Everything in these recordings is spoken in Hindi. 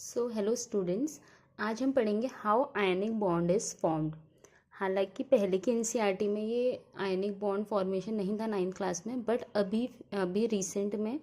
सो हेलो स्टूडेंट्स, आज हम पढ़ेंगे how ionic bond is formed. हालांकि पहले की एनसीईआरटी में ये आयनिक बॉन्ड फॉर्मेशन नहीं था नाइन्थ क्लास में, बट अभी अभी रिसेंट में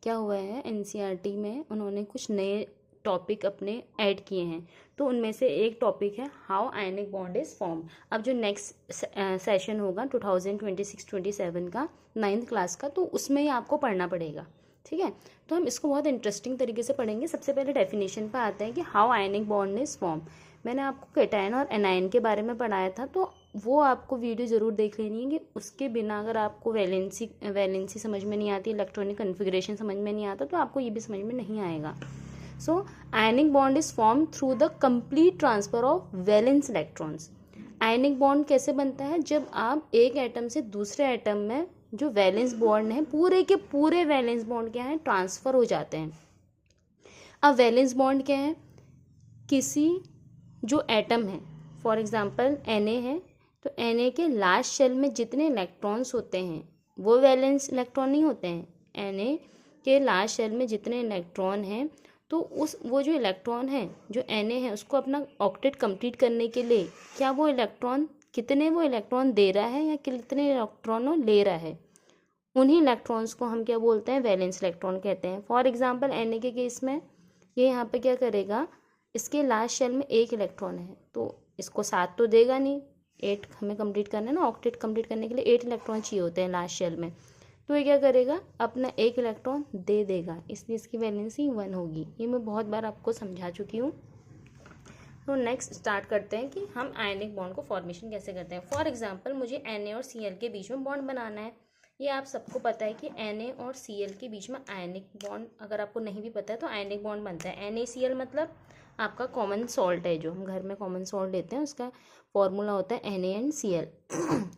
क्या हुआ है, एनसीईआरटी में उन्होंने कुछ नए टॉपिक अपने ऐड किए हैं। तो उनमें से एक टॉपिक है how ionic bond is form. अब जो नेक्स्ट सेशन होगा 2026-27 का नाइन्थ क्लास का, तो उसमें ही आपको पढ़ना पड़ेगा। ठीक है, तो हम इसको बहुत इंटरेस्टिंग तरीके से पढ़ेंगे। सबसे पहले डेफिनेशन पर आते हैं कि how ionic bond is form. मैंने आपको कैटायन और एनायन के बारे में पढ़ाया था, तो वो आपको वीडियो ज़रूर देख लेनी है कि उसके बिना अगर आपको वैलेंसी समझ में नहीं आती, इलेक्ट्रॉनिक कन्फिग्रेशन समझ में नहीं आता, तो आपको ये भी समझ में नहीं आएगा। So ionic bond is form through the complete transfer of valence electrons. Ionic bond कैसे बनता है? जब आप एक एटम से दूसरे एटम में जो वैलेंस बॉन्ड है, पूरे के पूरे वैलेंस बॉन्ड क्या है, ट्रांसफर हो जाते हैं। अब वैलेंस बॉन्ड क्या है? किसी जो एटम है, फॉर एग्जांपल Na है, तो Na के लास्ट शेल में जितने इलेक्ट्रॉन्स होते हैं वो वैलेंस इलेक्ट्रॉन नहीं होते हैं। Na के लास्ट शेल में जितने इलेक्ट्रॉन हैं, तो वो जो इलेक्ट्रॉन है, जो Na है, उसको अपना ऑक्टेट कंप्लीट करने के लिए क्या वो इलेक्ट्रॉन दे रहा है या कितने इलेक्ट्रॉनों ले रहा है, उन्हीं इलेक्ट्रॉन्स को हम क्या बोलते हैं, वैलेंस इलेक्ट्रॉन कहते हैं। फॉर एग्जांपल Na के केस में ये यहाँ पे क्या करेगा, इसके लास्ट शेल में एक इलेक्ट्रॉन है, तो इसको 7 तो देगा नहीं, 8 हमें कंप्लीट करना है ना, ऑक्टेट कंप्लीट करने के लिए 8 इलेक्ट्रॉन चाहिए होते हैं लास्ट शेल में। तो ये क्या करेगा, अपना एक इलेक्ट्रॉन दे देगा, इसलिए इसकी वैलेंसी 1 होगी। ये मैं बहुत बार आपको समझा चुकी हूँ। तो नेक्स्ट स्टार्ट करते हैं कि हम आयनिक बॉन्ड को फॉर्मेशन कैसे करते हैं। फॉर एग्जांपल मुझे Na और Cl के बीच में बॉन्ड बनाना है। ये आप सबको पता है कि Na और Cl के बीच में आयनिक बॉन्ड, अगर आपको नहीं भी पता है तो आयनिक बॉन्ड बनता है। NaCl मतलब आपका कॉमन सॉल्ट है, जो हम घर में कॉमन सॉल्ट लेते हैं, उसका फॉर्मूला होता है NaNCl।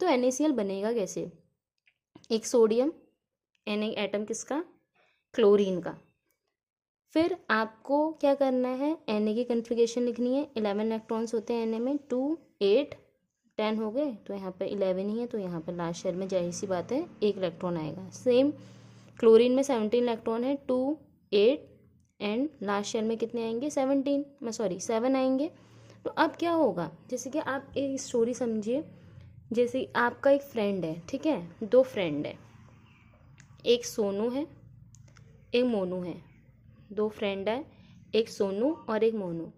तो NaCl बनेगा कैसे? एक सोडियम, Na एटम किसका, क्लोरीन का। फिर आपको क्या करना है, Na की कन्फिगरेशन लिखनी है। 11 इलेक्ट्रॉन्स होते हैं Na में, 2 8 10 हो गए, तो यहाँ पे 11 ही है, तो यहाँ पे लास्ट शेल में जाहिर सी बात है एक इलेक्ट्रॉन आएगा। सेम क्लोरीन में 17 इलेक्ट्रॉन है, 2 8 एंड लास्ट शेल में कितने आएंगे, 7 आएंगे। तो अब क्या होगा, जैसे कि आप एक स्टोरी समझिए। जैसे आपका एक फ्रेंड है, ठीक है, 2 फ्रेंड है, एक सोनू है, एक मोनू है। 2 फ्रेंड है, एक सोनू और एक मोनू।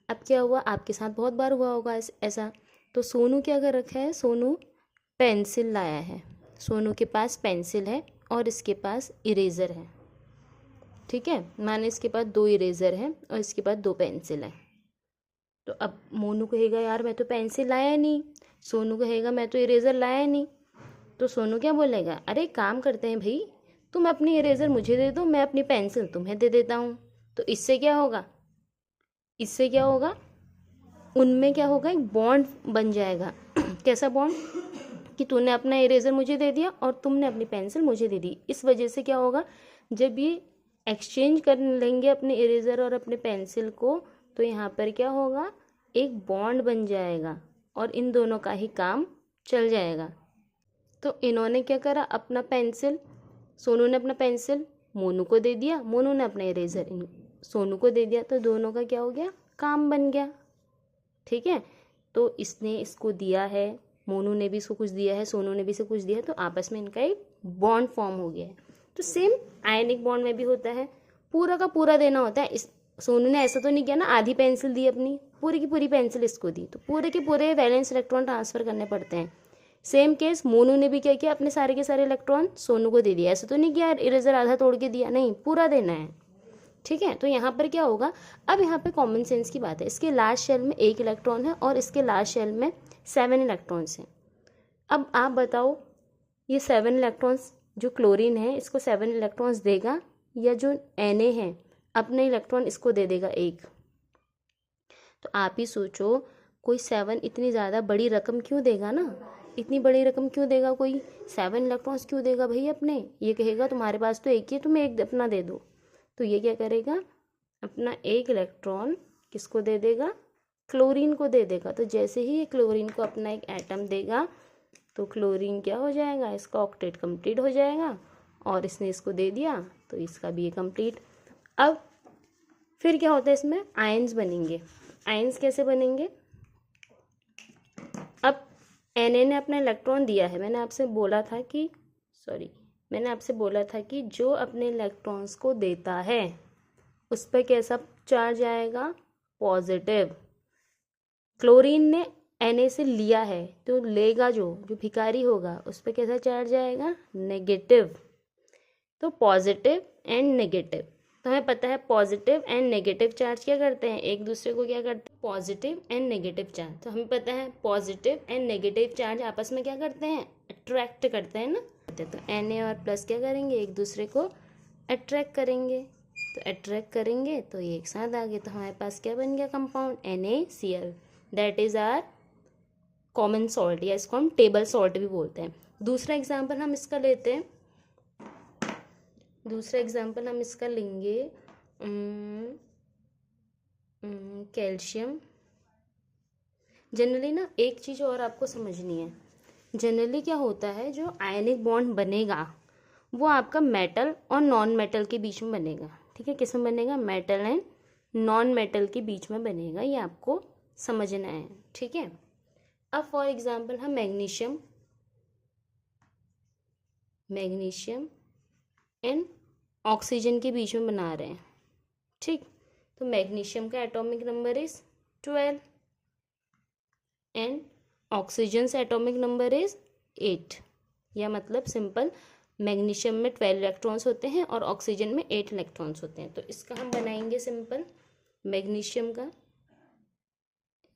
अब क्या हुआ, आपके साथ बहुत बार हुआ होगा ऐसा। तो सोनू क्या कर रखा है, सोनू पेंसिल लाया है। सोनू के पास पेंसिल है और इसके पास इरेज़र है। ठीक है, माने इसके पास 2 इरेज़र हैं और इसके पास 2 पेंसिल है। तो अब मोनू कहेगा यार मैं तो पेंसिल लाया नहीं, सोनू कहेगा मैं तो इरेज़र लाया नहीं। तो सोनू क्या बोलेगा, अरे काम करते हैं भाई, तुम अपनी इरेज़र मुझे दे दो, मैं अपनी पेंसिल तुम्हें दे देता हूँ। तो इससे क्या होगा, उनमें क्या होगा, एक बॉन्ड बन जाएगा। कैसा बॉन्ड, कि तूने अपना इरेज़र मुझे दे दिया और तुमने अपनी पेंसिल मुझे दे दी। इस वजह से क्या होगा, जब ये एक्सचेंज कर लेंगे अपने इरेज़र और अपने पेंसिल को, तो यहाँ पर क्या होगा, एक बॉन्ड बन जाएगा और इन दोनों का ही काम चल जाएगा। तो इन्होंने क्या करा, अपना पेंसिल, सोनू ने अपना पेंसिल मोनू को दे दिया, मोनू ने अपना इरेज़र सोनू को दे दिया, तो दोनों का क्या हो गया, काम बन गया। ठीक है, तो इसने इसको दिया है, मोनू ने भी इसको कुछ दिया है, सोनू ने भी इसे कुछ दिया है, तो आपस में इनका एक बॉन्ड फॉर्म हो गया है। तो सेम आयनिक बॉन्ड में भी होता है, पूरा का पूरा देना होता है। इस सोनू ने ऐसा तो नहीं किया ना, आधी पेंसिल दी अपनी, पूरी की पूरी पेंसिल इसको दी, तो पूरे के पूरे वैलेंस इलेक्ट्रॉन ट्रांसफर करने पड़ते हैं। सेम केस मोनू ने भी क्या किया, अपने सारे के सारे इलेक्ट्रॉन सोनू को दे दिया। ऐसा तो नहीं किया इरेजर आधा तोड़ के दिया, नहीं, पूरा देना है। ठीक है, तो यहाँ पर क्या होगा, अब यहाँ पे कॉमन सेंस की बात है। इसके लास्ट शेल में 1 इलेक्ट्रॉन है और इसके लास्ट शेल में 7 इलेक्ट्रॉन्स हैं। अब आप बताओ, ये 7 इलेक्ट्रॉन्स, जो क्लोरीन है इसको 7 इलेक्ट्रॉन्स देगा, या जो Na है अपने इलेक्ट्रॉन इसको दे देगा 1। तो आप ही सोचो, कोई 7 इतनी ज़्यादा बड़ी रकम क्यों देगा ना, इतनी बड़ी रकम क्यों देगा, कोई 7 इलेक्ट्रॉन्स क्यों देगा भाई अपने। ये कहेगा तुम्हारे पास तो 1 ही है, तुम 1 अपना दे दो। तो ये क्या करेगा, अपना 1 इलेक्ट्रॉन किसको दे देगा, क्लोरीन को दे देगा। तो जैसे ही ये क्लोरीन को अपना एक एटम देगा, तो क्लोरीन क्या हो जाएगा, इसका ऑक्टेट कंप्लीट हो जाएगा, और इसने इसको दे दिया तो इसका भी ये कंप्लीट। अब फिर क्या होता है, इसमें आयंस बनेंगे। आयंस कैसे बनेंगे, अब Na ने अपना इलेक्ट्रॉन दिया है, मैंने आपसे बोला था कि जो अपने इलेक्ट्रॉन्स को देता है उस पर कैसा चार्ज आएगा, पॉजिटिव। क्लोरीन ने Na से लिया है तो लेगा, जो भिखारी होगा उस पर कैसा चार्ज आएगा, नेगेटिव। तो पॉजिटिव एंड नेगेटिव, तो हमें पता है पॉजिटिव एंड नेगेटिव चार्ज क्या करते हैं, एक दूसरे को क्या करते हैं, पॉजिटिव एंड नेगेटिव चार्ज। तो हमें पता है पॉजिटिव एंड नेगेटिव चार्ज आपस में क्या करते हैं, अट्रैक्ट करते हैं ना। तो Na और प्लस क्या करेंगे, एक दूसरे को अट्रैक्ट करेंगे। तो अट्रैक्ट करेंगे तो ये एक साथ आ गए, तो हमारे पास क्या बन गया compound, NaCl। That is our common salt, या इसको हम टेबल सॉल्ट भी बोलते हैं। दूसरा एग्जाम्पल हम इसका लेते हैं, लेंगे कैल्शियम। जनरली ना एक चीज़ और आपको समझनी है, जनरली क्या होता है, जो आयनिक बॉन्ड बनेगा वो आपका मेटल और नॉन मेटल के बीच में बनेगा। ठीक है, किस में बनेगा, मेटल एंड नॉन मेटल के बीच में बनेगा, ये आपको समझना है। ठीक है, अब फॉर एग्जांपल हम मैग्नीशियम एंड ऑक्सीजन के बीच में बना रहे हैं। ठीक, तो मैग्नीशियम का atomic number is 12 and oxygen से एटॉमिक नंबर इज 8, या मतलब सिंपल, मैग्नीशियम में 12 इलेक्ट्रॉन्स होते हैं और ऑक्सीजन में 8 इलेक्ट्रॉन्स होते हैं। तो इसका हम बनाएंगे सिंपल मैग्नीशियम का,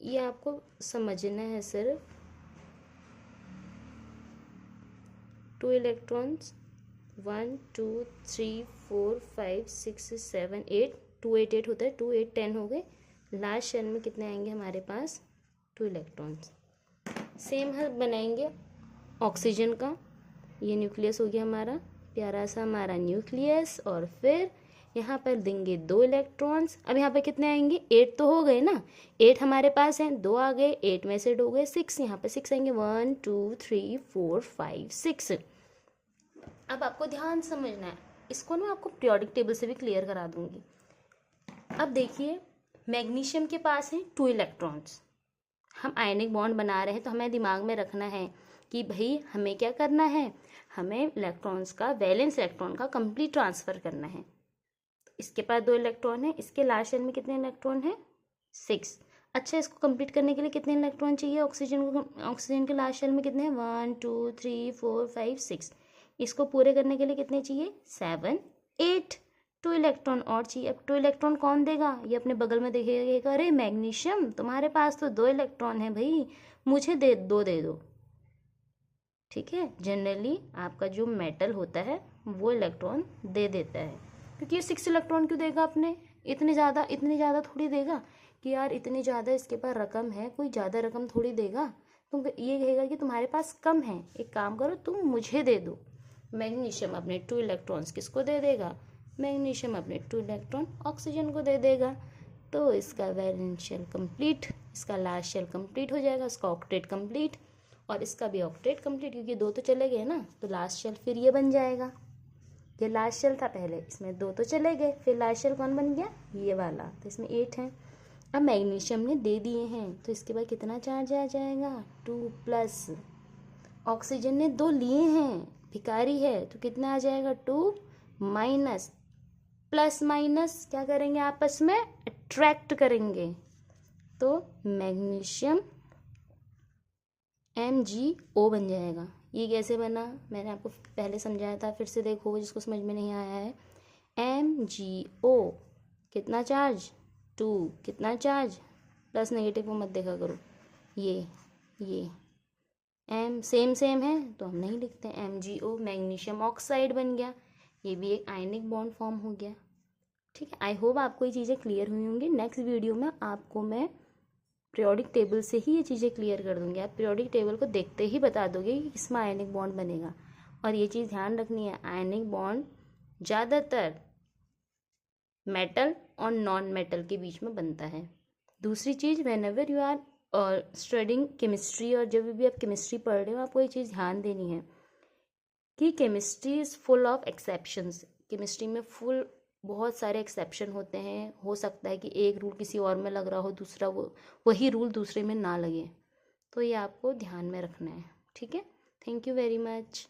ये आपको समझना है सिर्फ, 2 इलेक्ट्रॉन्स 1 2 3 4 5 6 7 8, 2 8 8 होता है, 2 8 10 हो गए। लास्ट शेल में कितने आएंगे हमारे पास, 2 इलेक्ट्रॉन्स। सेम हम बनाएंगे ऑक्सीजन का, ये न्यूक्लियस हो गया हमारा, प्यारा सा हमारा न्यूक्लियस, और फिर यहाँ पर देंगे 2 इलेक्ट्रॉन्स। अब यहाँ पे कितने आएंगे, 8 तो हो गए ना, 8 हमारे पास हैं, 2 आ गए, 8 में से 2 हो गए 6, यहाँ पे 6 आएंगे, 1 2 3 4 5 6। अब आपको ध्यान समझना है, इसको ना आपको पीरियोडिक टेबल से भी क्लियर करा दूंगी। अब देखिए, मैग्नीशियम के पास हैं 2 इलेक्ट्रॉन्स, हम आयनिक बॉन्ड बना रहे हैं, तो हमें दिमाग में रखना है कि भाई हमें क्या करना है, हमें इलेक्ट्रॉन्स का, वैलेंस इलेक्ट्रॉन का कंप्लीट ट्रांसफ़र करना है। तो इसके पास 2 इलेक्ट्रॉन है, इसके लास्ट शेल में कितने इलेक्ट्रॉन है, 6। अच्छा, इसको कंप्लीट करने के लिए कितने इलेक्ट्रॉन चाहिए, ऑक्सीजन के लास्ट शेल में कितने हैं, 1 2 3 4 5 6। इसको पूरे करने के लिए कितने चाहिए, 7 8, 2 इलेक्ट्रॉन और चाहिए। अब 2 इलेक्ट्रॉन कौन देगा, ये अपने बगल में देखेगा, अरे मैग्नीशियम तुम्हारे पास तो 2 इलेक्ट्रॉन है भाई, मुझे दे दो। ठीक है, जनरली आपका जो मेटल होता है वो इलेक्ट्रॉन दे देता है, क्योंकि ये 6 इलेक्ट्रॉन क्यों देगा अपने, इतने ज़्यादा थोड़ी देगा कि यार इतनी ज़्यादा इसके पास रकम है, कोई ज़्यादा रकम थोड़ी देगा। तुम ये कहेगा कि तुम्हारे पास कम है, एक काम करो तुम मुझे दे दो। मैग्नीशियम अपने 2 इलेक्ट्रॉन्स किसको दे देगा, मैग्नीशियम अपने 2 इलेक्ट्रॉन ऑक्सीजन को दे देगा। तो इसका वैलेंस शेल कंप्लीट, इसका लास्ट शेल कंप्लीट हो जाएगा, इसका ऑक्टेट कंप्लीट, और इसका भी ऑक्टेट कंप्लीट, क्योंकि 2 तो चले गए ना, तो लास्ट शेल फिर ये बन जाएगा। ये लास्ट शेल था पहले, इसमें 2 तो चले गए, फिर लास्ट शेल कौन बन गया, ये वाला, तो इसमें 8 है। अब मैग्नीशियम ने दे दिए हैं, तो इसके बाद कितना चार्ज आ जाएगा, 2+। ऑक्सीजन ने 2 लिए हैं, भिखारी है, तो कितना आ जाएगा, 2-। प्लस माइनस क्या करेंगे, आपस में अट्रैक्ट करेंगे, तो मैग्नीशियम MgO बन जाएगा। ये कैसे बना, मैंने आपको पहले समझाया था, फिर से देखो जिसको समझ में नहीं आया है। MgO कितना चार्ज, 2, कितना चार्ज, प्लस नेगेटिव को मत देखा करो, ये M सेम है तो हम नहीं लिखते, MgO मैग्नीशियम ऑक्साइड बन गया, ये भी एक आयनिक बॉन्ड फॉर्म हो गया। ठीक है, आई होप आपको ये चीज़ें क्लियर हुई होंगी। नेक्स्ट वीडियो में आपको मैं पीरियोडिक टेबल से ही ये चीज़ें क्लियर कर दूंगी, आप पीरियोडिक टेबल को देखते ही बता दोगे कि किसमें आयनिक बॉन्ड बनेगा। और ये चीज़ ध्यान रखनी है, आयनिक बॉन्ड ज़्यादातर मेटल और नॉन मेटल के बीच में बनता है। दूसरी चीज़, whenever you are studying chemistry, और जब भी आप केमिस्ट्री पढ़ रहे हो, आपको ये चीज़ ध्यान देनी है कि chemistry is full of exceptions. Chemistry में फुल बहुत सारे एक्सेप्शन होते हैं, हो सकता है कि एक रूल किसी और में लग रहा हो, दूसरा वही रूल दूसरे में ना लगे। तो ये आपको ध्यान में रखना है। ठीक है, थैंक यू वेरी मच।